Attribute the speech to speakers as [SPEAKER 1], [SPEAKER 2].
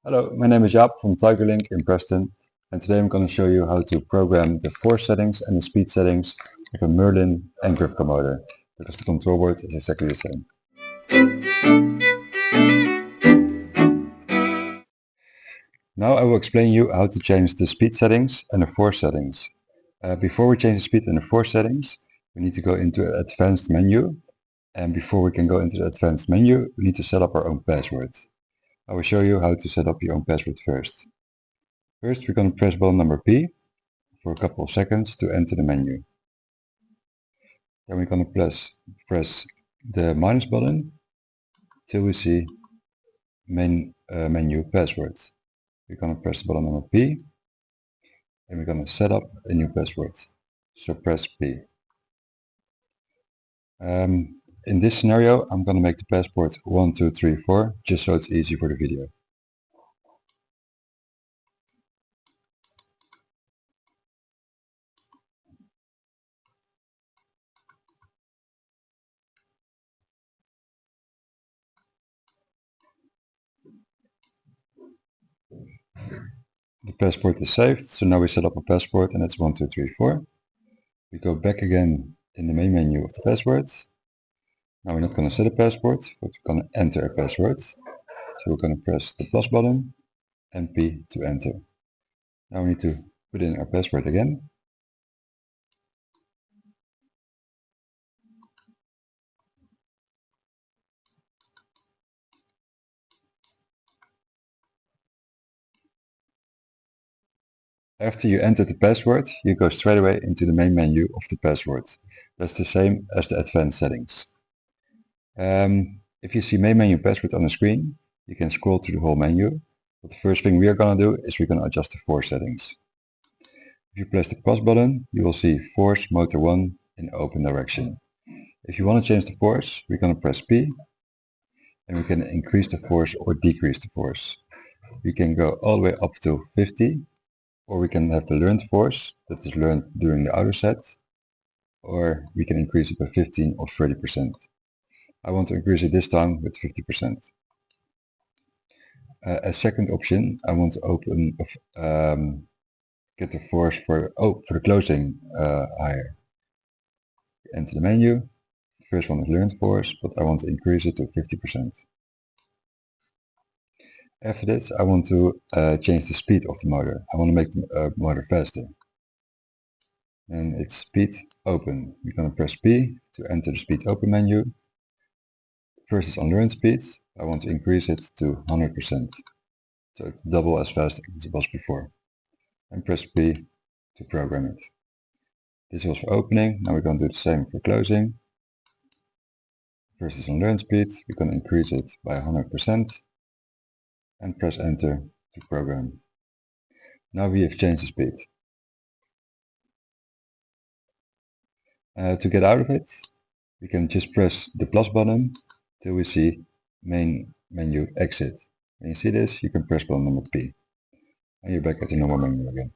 [SPEAKER 1] Hello, my name is Jaap from Tigerlink in Preston, and today I'm going to show you how to program the force settings and the speed settings of a Merlin and Grifco motor, because the control board is exactly the same. Now I will explain you how to change the speed settings and the force settings. Before we change the speed and the force settings, we need to go into an advanced menu, and before we can go into the advanced menu, we need to set up our own password. I will show you how to set up your own password first. First, we're going to press button number P for a couple of seconds to enter the menu. Then we're going to press the minus button till we see main menu password. We're going to press the button number P and we're going to set up a new password. So press P. In this scenario, I'm going to make the password 1234 just so it's easy for the video. The passport is saved, so now we set up a passport and it's 1234. We go back again in the main menu of the passwords. Now we're not going to set a password, but we're going to enter a password. So we're going to press the plus button and P to enter. Now we need to put in our password again. After you enter the password, you go straight away into the main menu of the password. That's the same as the advanced settings. If you see main menu password on the screen, you can scroll through the whole menu. But the first thing we are going to do is we're going to adjust the force settings. If you press the plus button, you will see force motor 1 in open direction. If you want to change the force, we're going to press P and we can increase the force or decrease the force. We can go all the way up to 50, or we can have the learned force that is learned during the auto set, or we can increase it by 15 or 30%. I want to increase it this time with 50%. As second option, I want to open, get the force for the closing higher. Enter the menu. The first one is learned force, but I want to increase it to 50%. After this, I want to change the speed of the motor. I want to make the motor faster. And it's speed open. We're going to press P to enter the speed open menu. First is on learned speed. I want to increase it to 100%. So it's double as fast as it was before. And press P to program it. This was for opening. Now we're going to do the same for closing. First is on learned speed. We're going to increase it by 100%. And press enter to program. Now we have changed the speed. To get out of it, we can just press the plus button till we see main menu exit. When you see this, you can press button number P. And you're back at the normal menu again.